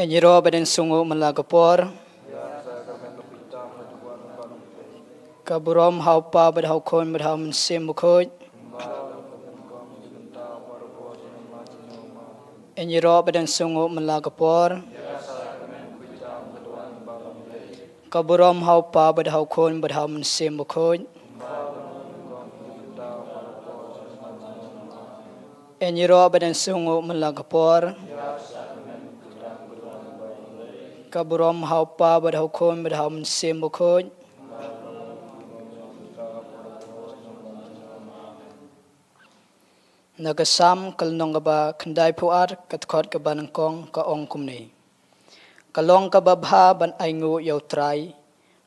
Enyiro badan sungu melagapor kaburom haupa badhau kon badhau mensim bukhoj Enyiro badan sungu melagapor kaburom haupa badhau kon badhau mensim bukhoj Enyiro badan sungu melagapor kaburom haupa badhau kon badhau mensim bukhoj Nagasam kalnongaba kendai puar katkot kabanangkong kaong kumni kalong kababha ban aingu yau trai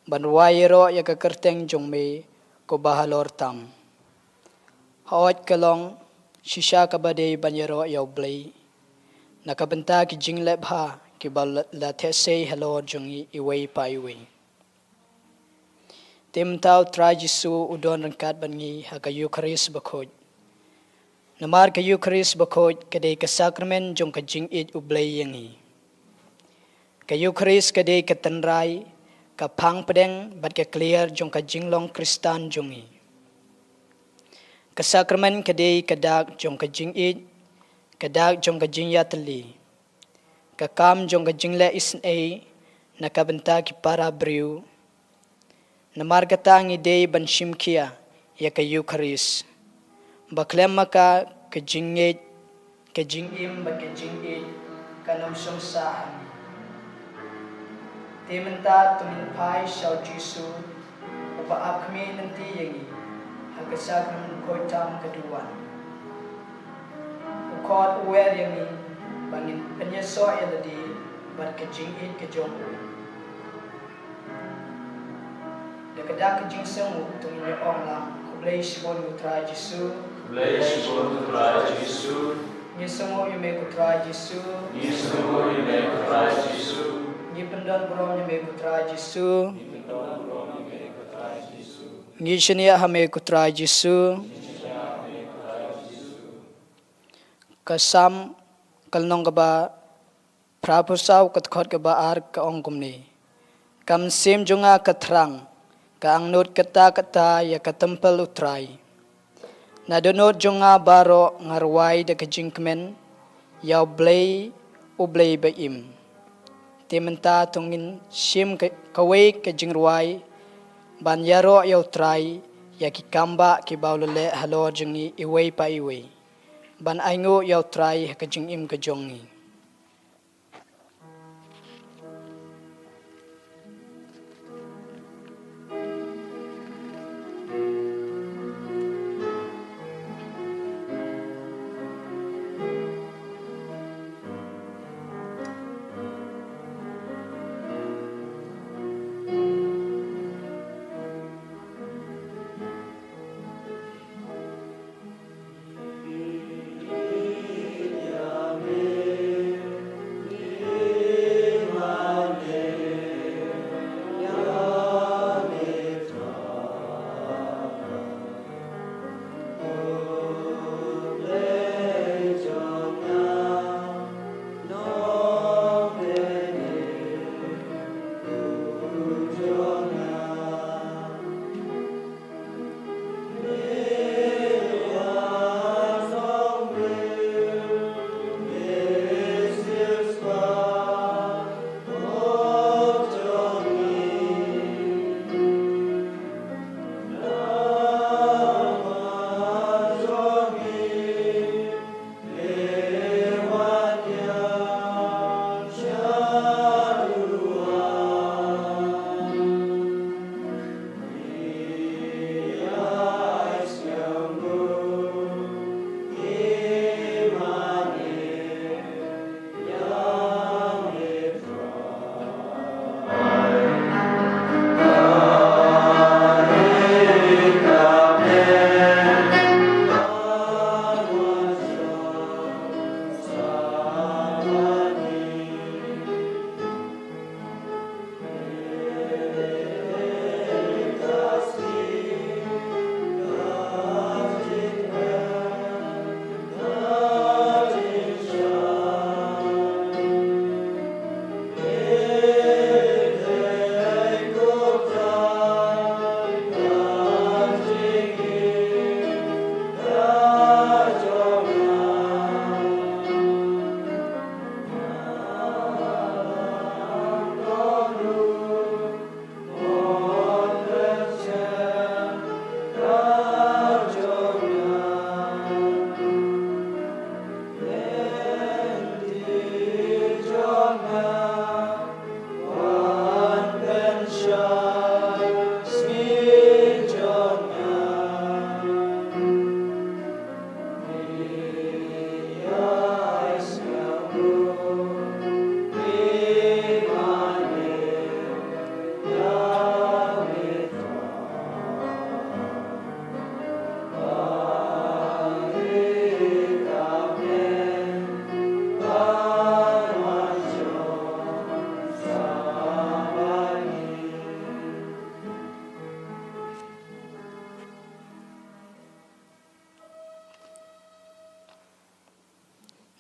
ban wayero ya kakerteng jongme ko bahalor tam hawat kalong shisha kabade banyero yau blay nakabenta ki jingle bha ki bal la these hello jongi iway pa iway timtau trai jisu udon rangkat bangi haga eucharis bakhoj namar ka eucharis bakhoj kade ka sacrament jong ka jing it ublay yangi ka eucharis kade ka tanrai ka phang pedeng bat ka clear jong ka jinglong kristan jongi ka sacrament kade ka dak jong ka jing it ka dak jong ka jing yatli ka kam jong ka jingle isn a nakabenta ki para briu namar ka tangi day ban shimkia ya ka eucharis baklem maka ka jingit ka jingim ba ka jingit kanam sumsahan tementa tumin pai shau jisu upa akme nanti yangi hagasagam koitam kaduan ukot uwer yangi bangin penyeso eladi bat ka jingit ka jongu dakadak ka jingsemu tumin ya onglam kublay shibon utrai jisu Ni semua yang mengutrai Yesus. Ni pendan berom yang mengutrai Yesus. Ni shania hame kutrai Yesus. Kasam kalnong kaba prapusau katkot kaba ar ka ongkum ni. Kam sim junga katrang ka angnut kata ya katempel utrai. Nadonot jonga baro ngarwai de kejingkmen yau blay ublay baim tementa tungin sim kawai kejingruai ban yaro yau trai ya ki kamba ki baulele halo jengi iway pa iway ban aingu yau trai kejingim kejongi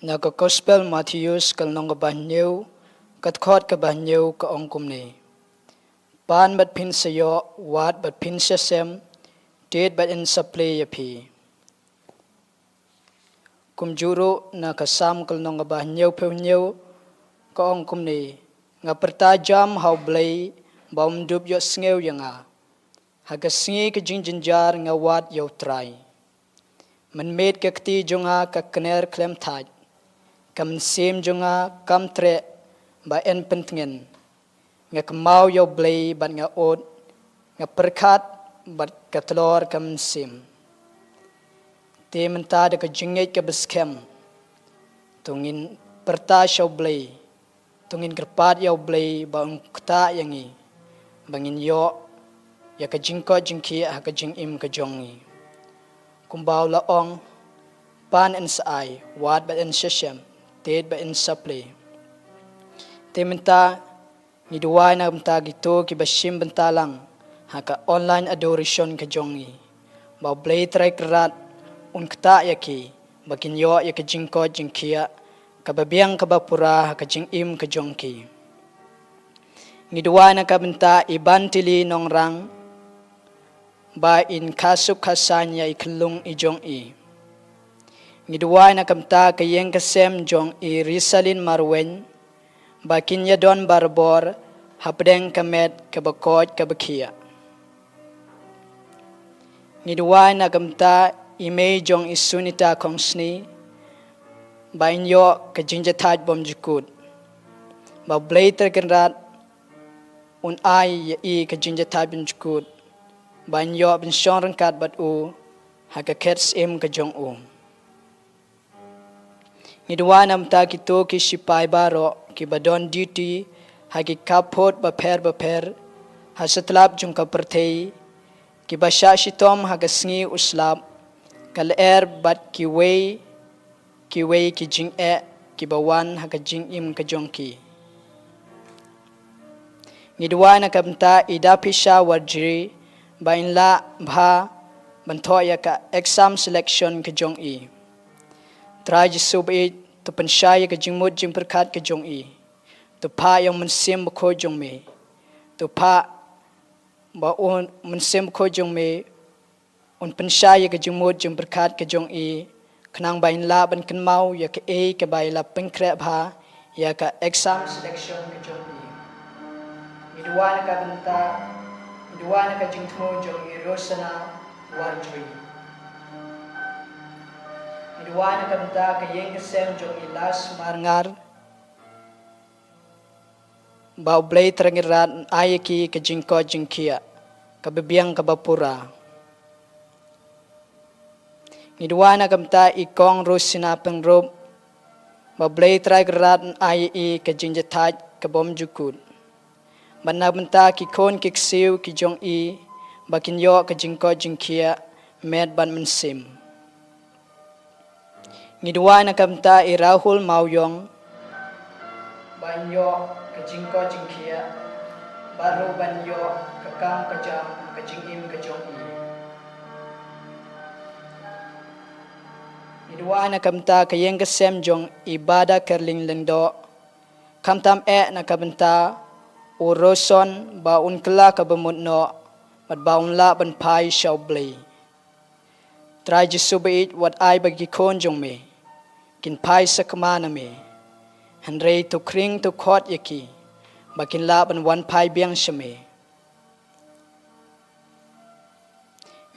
na ka Gospel Matthews kal nong ka banyo kat khot ka banyo ka ong kumni pan bat pin sayo wat bat pin sesem tet bat in saple yapi kum juro na ka sam kal nong ka banyo pewnyo ka ong kumni nga pertajam hau blay baum dub yo sngew yanga haga sngi ka jinjar nga wat yo trai man met ka kti jonga ka kner klem thaj kam sim jonga kam tre ba en pentngen nga kemau yo blay bat nga od nga perkat bat katlor kam sim te menta de ka jinget ka beskem tungin perta shaw blay tungin kerpat yo blay ba kta yangi bangin yo ya ka jingko jingki ha ka jing im ka jongi kumbau la ong pan en sai wat ba en sheshem ted ba en saple tementa ni duwai na mta gitu ki bashim bentalang ha ka online adoration ka jongi ba blay trai krat un kta yaki bakin yo ya ka jingko jingkia ka babiang ka bapura ha ka jing im ka jongki ni duwai na ka benta iban tili nong rang ba in kasuk kasanya iklung ijong i ngiduwai na kamta kayeng kasem jong i risalin marwen ba kinya don barbor hapdeng kamet kabakot kabakia ngiduwai na kamta imay jong isunita kongsni ba inyo kajinjataj bom jukut ba blater kenrat un ay i kajinjataj bom jukut ban yo bin shong rangkat bat u haka kets im ka jong u ngidwa nam ta ki to ki sipai baro ki badon duty haki kapot ba per hasatlap jung ka perthei ki basha shitom haka sngi uslap kal bat ki wei ki jing ki bawan haka jing im ka jong ki ngidwa na kamta idapisha wajri bain la bha bantoya ka exam selection ka jong i Trai jisubi to penshaya ka jingmud jing perkat ka jong i to pa yang mensim ko jong me to pa ba on mensim ko jong me on penshaya ka jingmud jing perkat ka jong i khnang bain la ban kan mau ya ka e ka bai la penkre bha ya ka exam selection ka jong i idwan ka banta Duwana ka jingtmo jong irosana warjui. Duwana ka benta ka yeng kesem jong ilas marngar. Bau blay terangirat ayaki ka jingko jingkia. Ka bebiang ka bapura. Duwana ka benta ikong rosina pengrob. Bau blay terangirat ayaki ka jingjataj ka bom jukut. Bana benta ki kon ki ksiu ki jong i bakin yo ka jingko jingkia med ban mensim ngidwa na kamta i rahul mauyong ban yo ka jingko jingkia baru ban yo ka kam ka jam ka jingim ka jong i ngidwa na kamta ka yeng ka sem jong ibada kerling lendo kamtam na kabenta Oroson ba unkla ka bamutno bat baun la ban pai shaw blay Trai jisubait wat ai bagi konjong me kin pai sakmana me hanrei to kring to khot yaki bakin la ban wan pai biang shame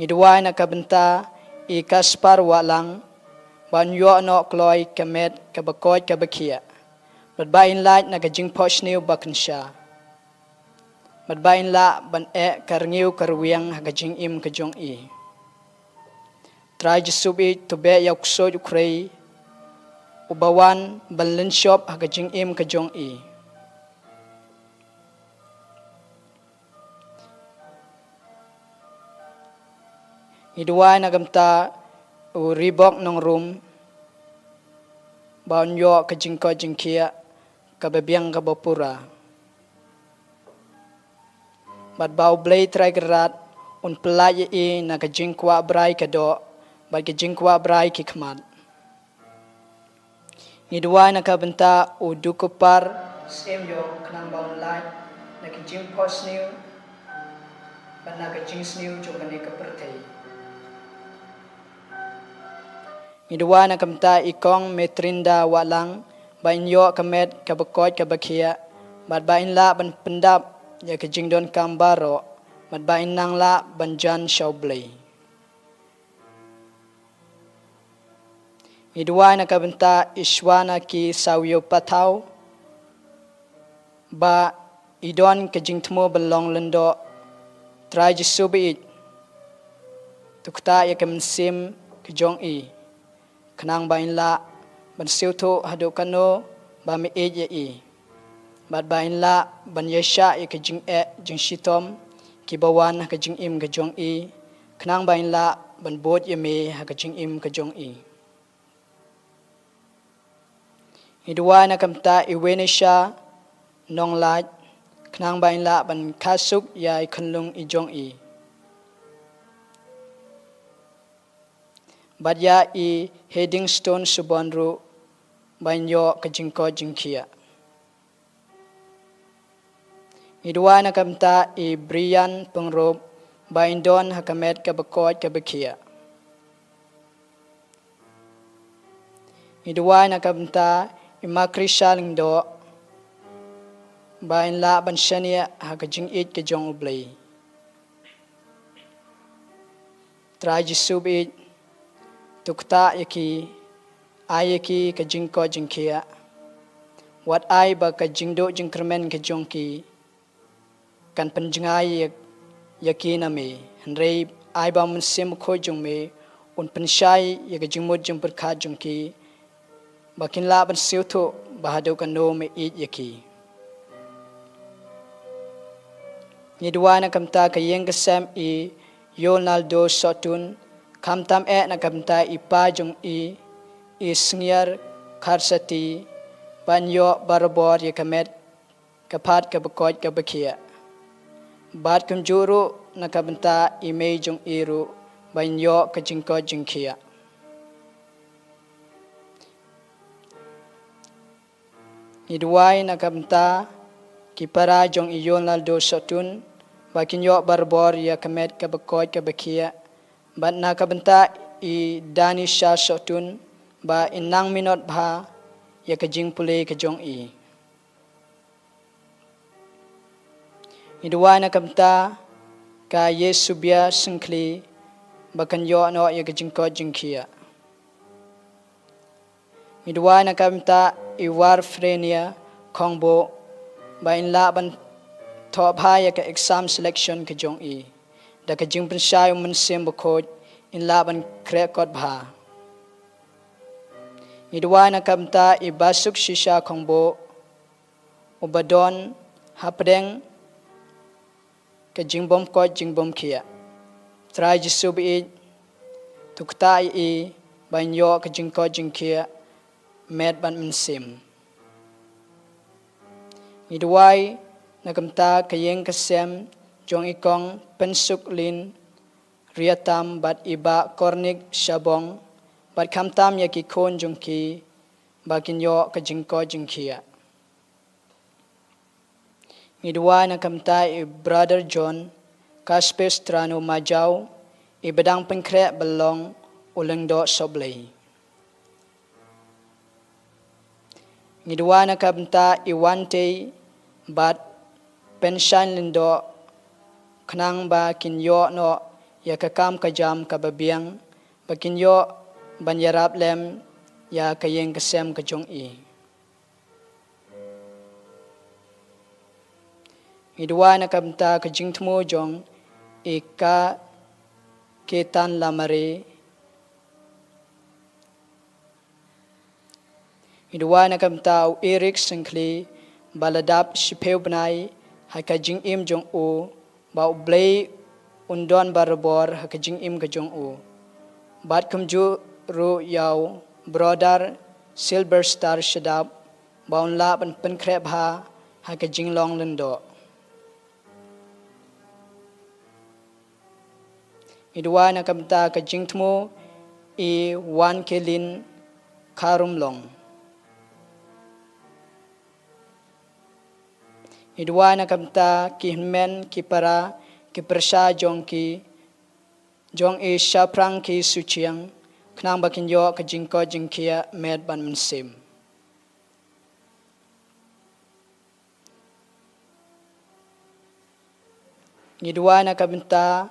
ngidwai na kabenta i kaspar walang ban yo no kloi kamet kabakoi kabakia bat bain light na gajing poshniu bakansha Madbain la ban karngiw karwiyang hagajing im kajong i. Trai jisubi to be yaukso ukray. Ubawan ban shop hagajing im kajong i. Iduway nagamta uribok nong room. Baon yo kajing ko jingkia kababiyang kabapura. Bat bau blay trai gerat un pelai i na ka jingkwa brai ka do bat ka jingkwa brai ki khmat Ngidwai nakabenta udukupar sem yo kanang baun light nakijing pos new ban nakijing snew jo kane kapertei. Ngidwai nakabenta ikong metrinda walang bain yo kamet kabakot kabakia bat bain la ban pendap ya kijing don kambaro bat bain nang la ban jan shaublei. Ngidwai nakabenta iswana ki sawyo patau ba idon kajing tmo belong lendo Trai jisubi tukta ya kemensim kejong i kenang bain la ban siutu hadu kano ba mi ya i bat bain la ban yesha ya kejing jing shitom ki bawan kejing im kejong i kenang bain la ban bot ya me kejing im kejong i. Idwai nakamta iwenisha nong laj kenang bain la ban kasuk ya ikunlung ijong i. Bat ya i heading stone subonru bain yo kejingko jingkia. Idwai nakamta i brian pengrop bain don hakamet kabakot kabakia. Idwai nakamta imakrisha lingdo bain la ban shania hakajing it kejong ublay. Trai jisub it tukta yaki ayaki kajing ko jingkia wat ay ba kajing do jingkremen kejong ki kan penjengay yaki nami henrei ay ba mensim ko jong me un pensyai yakajing mod jing berkat jong ki bakin la ban siutu bahadu kano me it yaki. Ngidwai nakamta kayeng kesem i Yonaldo sotun kamtam nakamta i pajong i sngiyar karsati banyo barabor yakamet kapat kabakot kabakia. Bat kumjuru nakamta i mejong iru banyo kajingko jingkia. Ngidwai nakamta kipara jong iyon laldo sotun bakin yo barbor ya kamet kabakot kabakia bat nakabenta i danisha sotun ba inang minot bha ya kajing pule kajong i. Ngidwai nakamta ka yesubya sengkli bakan yo no ya kajing ko jingkia. Ngidwai nakamta iwar frenia kongbo bain la ban top haya ka exam selection ka jong i da ka jing pensay men sem bokot in la ban krekot bha. Ngidwai nakamta ibasuk shisha kongbo ubadon hapdeng ka jing bom ko jing bom kia. Trai jisub i tukta i bain yo ka jing ko jing kia med ban mensim. Ngidwai nakamta kayeng kasem jong ikong pensuk lin riatam bat iba kornik shabong bat kamtam yaki kon jong ki bakin yo kajingko jingkia. Ngidwai nakamta i brother John kaspes trano majaw ibadang pengkre belong ulengdo soblay. Ngidwai nakamta i wante bat pensyan lindo kenang ba kinyo no ya kakam kajam kababiang bakin yo banyarap lem ya kayeng kasem kajong i. Ngidwai nakamta kajing tmo jong ika ketan lamare. Ngidwai nakamta u Eric sengkli baladap shipeu benai hakajing im jong u ba blay undon barabor hakajing im kajong u bat kumju ru yaw brother silver star shadap ba unla ban penkrep ha hakajing long lendo. Ngidwai nakamta kajing tmo i wan kelin karum long. Idua na kamta ki men ki para ki persha jong e shaprang ki suchiang knang bakin yo ka jingko jingkia med ban mensim. Idua na kamta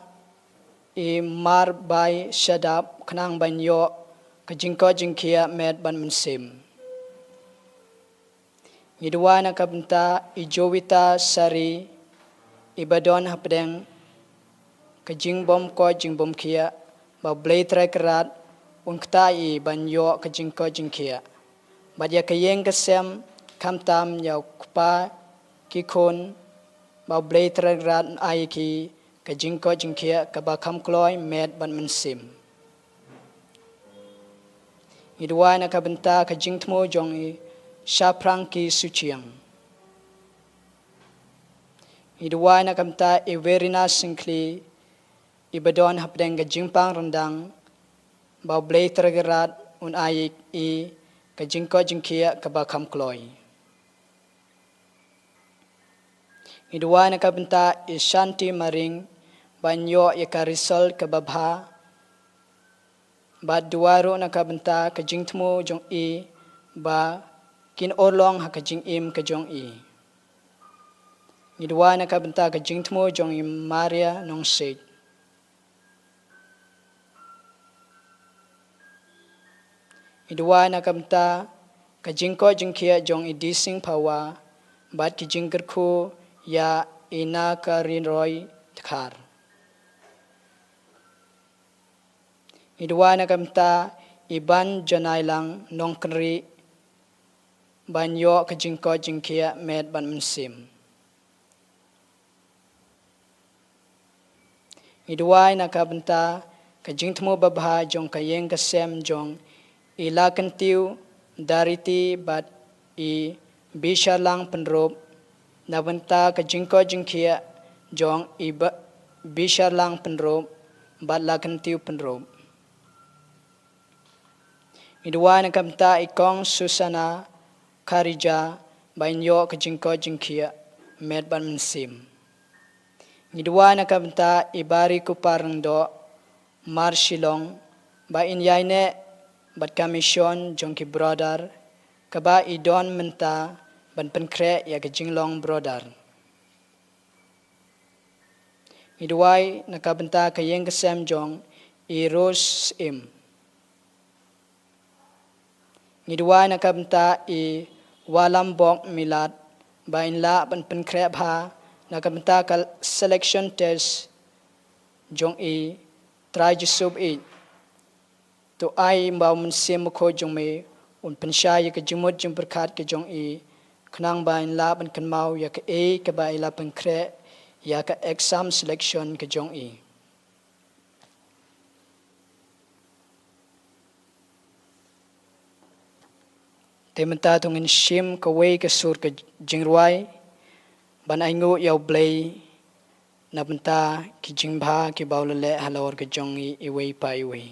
e mar bai shadap knang ban yo ka jingko jingkia med ban mensim. Idua na kamta e jowita sari ibadon hapdeng ka jingbom ko jingbom kia ba blay trai kerat unkta i ban yo ka jingko jingkia ba ya ka yeng ka sem kamtam ya kupa ki kon ba blay trai kerat ai ki ka jingko jingkia ka ba kam kloy med ban mensim. Idua na ka benta ka jingtmo jong i shaprang ki suchiang. Idua na kamta e verina singkli ibadon hapdeng ka jingpang rendang ba blay tergerat un ayik i ka jingko jingkia ka ba kam kloy. Idua na kabenta e shanti maring banyo e ka risol ka babha ba duwaro na kabenta ka jingtmo jong i ba kin orlong ha ka jingim ka jong i. Idua na kabenta ka jingtmo jong i Maria nong sit. Idua na kamta ka jingko jingkia jong idising pawa bat ki jingkerku ya ina ka rinroy tkar. Idua na kamta iban janay lang nong kenri banyo ka jingko jingkia med ban mensim. Idua na kabenta ka jingtmo babha jong ka yeng kasem jong ila kentiu dariti bat i bisa lang penrob na benta ka jingko jingkia jong i bisa lang penrob bat la kentiu penrob. Idua na kamta ikong Susana Karija banyo ka jingko jingkia med ban mensim. Idua na kamta ibari ku parangdo marshilong ba inyayne bat kamisyon jong ki brother kaba idon menta ban penkre ya ka jinglong brother. Iduai nakabenta ka yeng kasem jong i Rose im. Iduai nakabenta i walambok milat ba inla ban penkre bha nakabenta ka selection test jong i Trai Jusub i to ai mbau mensim ko jong me un pensyaya ke jumut jung berkat ke jong i kenang ba in la ban kenmau ya ke e ke ba ila penkre ya ke exam selection ke jong i. Tementa tungin shim ke wei ke sur ke jingruai ban aingu yau blay na benta ki jingba ki baulele halor ke jong i wei pa i wei.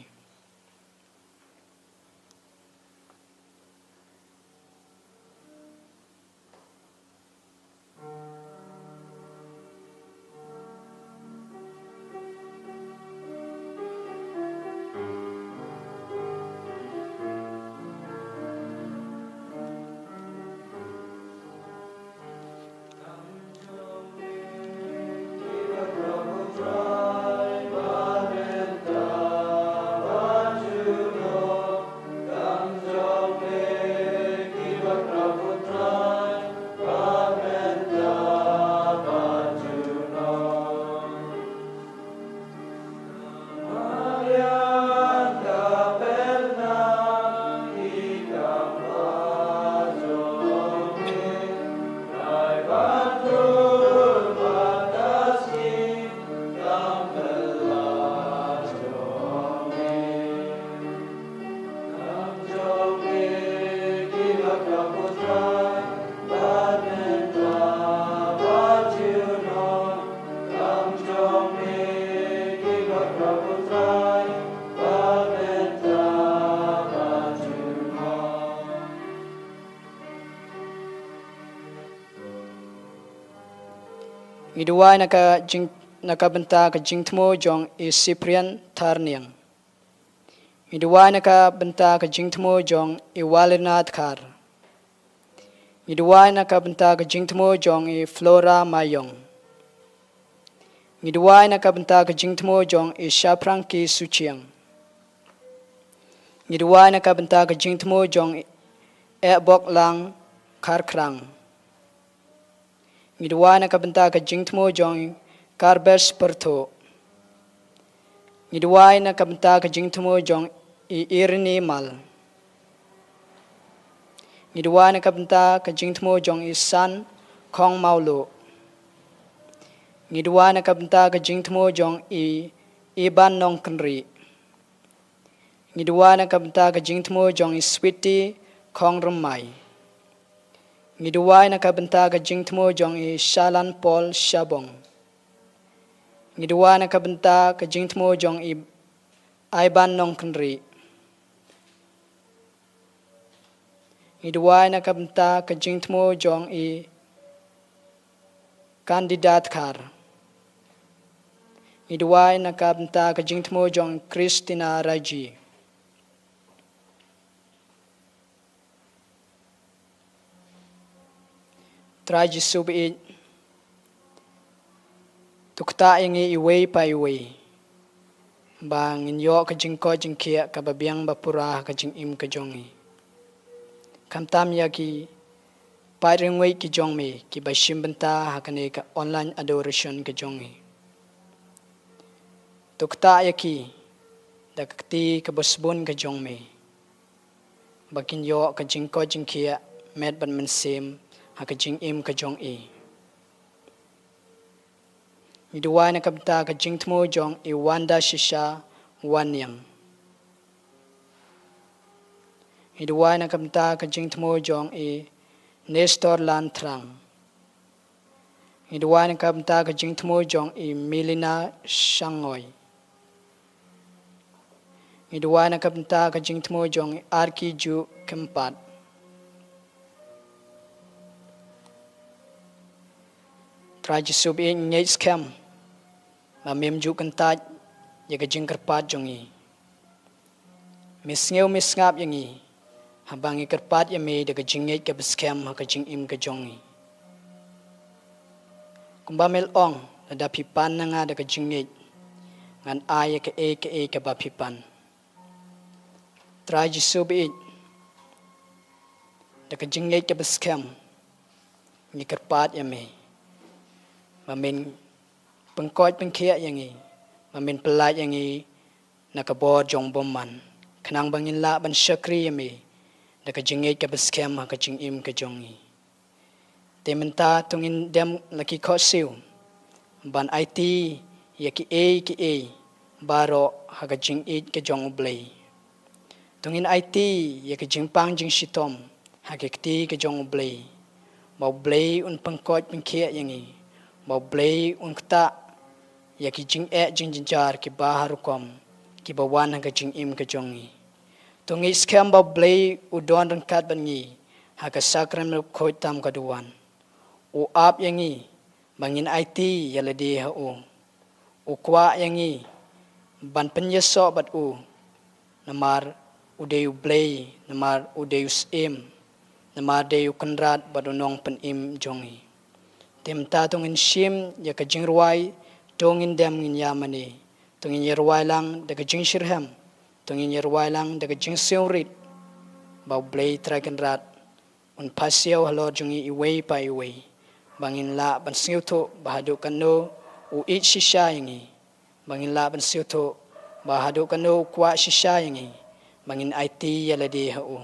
Ngiduai nakabenta ka jingtmo jong i Cyprian Tarniang. Ngiduai nakabenta ka jingtmo jong i Walinat Kar. Ngiduai nakabenta ka jingtmo jong i Flora Mayong. Ngiduai nakabenta ka jingtmo jong i Shaprangki Suchiang. Ngiduai nakabenta ka jingtmo jong i Bok Lang Karkrang. Ngiduai nakabenta ka jingtmo jong Karbers Perto. Ngiduai nakabenta ka jingtmo jong i Irini Mal. Ngiduai nakabenta ka jingtmo jong i San Kong Maulo. Ngiduai nakabenta ka jingtmo jong i Iban Nong Kenri. Ngiduai nakabenta ka jingtmo jong i Sweetie Kong Rumai. Ngiduai nakabenta ka jingtmo jong i Shalan Paul Shabong. Ngiduai nakabenta ka jingtmo jong i Iban Nong Kenri. Ngiduai nakabenta ka jingtmo jong i Kandidat Kar. Ngiduai nakabenta ka jingtmo jong Christina Raji. Trai jisubi tukta ingi iway pa iway. Bang inyo ka jingko jingkia ka babiang bapura ka jingim ka jongi. Kamtam ya ki paringway ki jongme ki bashim benta hakane ka online adoration ka jongi. Tukta ya ki dakti ka bosbon ka jongme. Bakin yo ka jingko jingkia med ban mensim haka jingim ka jong i. Ngiduai nakabenta ka jingtmo jong i Wanda Shisha Wanyang. Ngiduai nakabenta ka jingtmo jong i Nestor Lantrang. Ngiduai nakabenta ka jingtmo jong i Milina Shangoy. Ngiduai nakabenta ka jingtmo jong i Arki Ju Kempat. Trai jisubi nyai scam. Mamim ju kentaj ya ka jing kerpat jongi. Misngeu misngap yangi. Habangi kerpat ya me da ka jingait ka scam ha ka jing im ka jongi. Kumbamel ong na da pipan na nga da ka jingait. Ngan ay ka ka ba pipan. Trai jisubi da ka jingait ka scam. Ni kerpat ya me. Mamin pengkot pengkia yangi. Mamin pelat yangi nakabor jong bomman. Kenang bangin la ban syakri yami. Daka jingit ka baskem ha ka jingim ka jongi. Tementa tungin dem laki kosiw. Ban IT ya ki A baro ha ka jingit ka jong ublay. Tungin IT ya ka jingpang jing shitom ha ka kti ka jong ublay. Mau blay un pengkot pengkia yangi. Mau blay un kta ya ki jing jing jinjar ki baharukom ki bawan ha ka jingim ka jongi. Tungi scam ba blay udon rangkat bangi ha ka Sacramental khoi tam ka duwan. U ap yangi bangin IT ya ladi ha u. U kwa yangi ban penyeso bat u namar udeyu blay namar udeyu sim namar deyu kenrat badunong penim jongi. Temta tungin shim ya ka jingruai tungin dem ngin yamani. Tungin yerwai lang daga jing shirham. Tungin yerwai lang daga jing siurit. Bau blay traken rat. Un pasiaw halor jungi iway pa iway. Bangin la ban siuto bahadu kano u it shisha yangi. Bangin la ban siuto bahadu kano kwa shisha yangi. Bangin IT yaladi hau.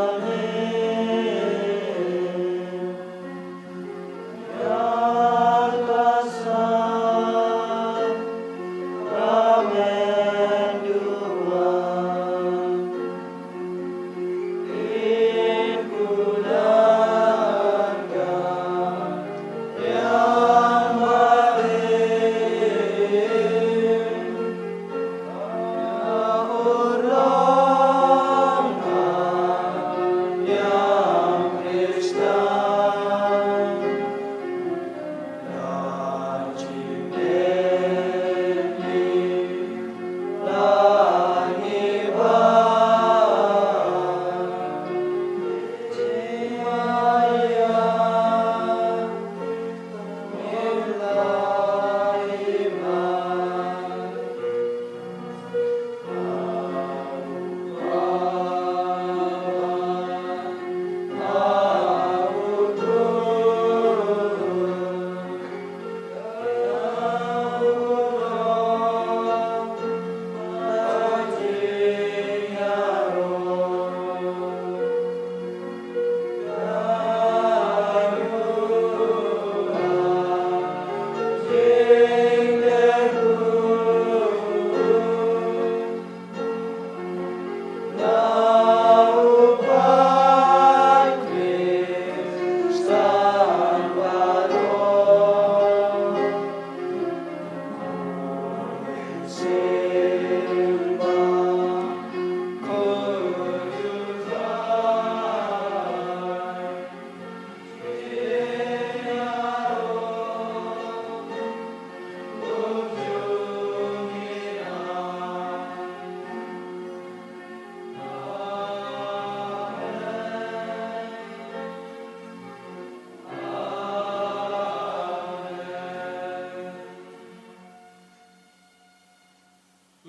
Amen.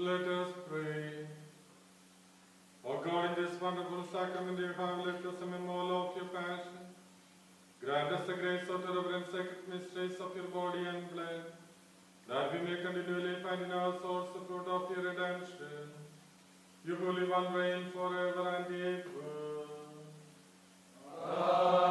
Let us pray. O God, in this wonderful sacrament you have left us a memorial of your passion. Grant us the grace of the reverent sacred mysteries of your body and blood, that we may continually find in our souls the fruit of your redemption. You Holy One, reign forever and ever. Amen.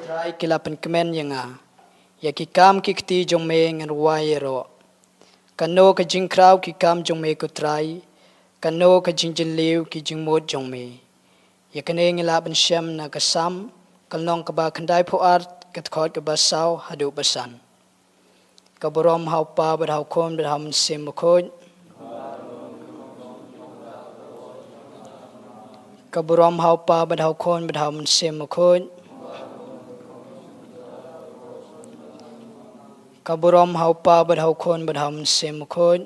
Trai kilapan kemen yang ya kikam kikti jong me ngarwai ro kano ka jing kraw kikam jong me ko trai kano ka jing liu ki jing mod jong me ya kane ngilapan syam na kasam kalnong ka ba kandai po art kat khot ka ba saw hadu basan ka borom hau pa bad hau kon bad ham sim khoj ka borom hau pa bad hau kon bad ham sim khoj Kaburom hau pa bad hau kon bad ham sim khoj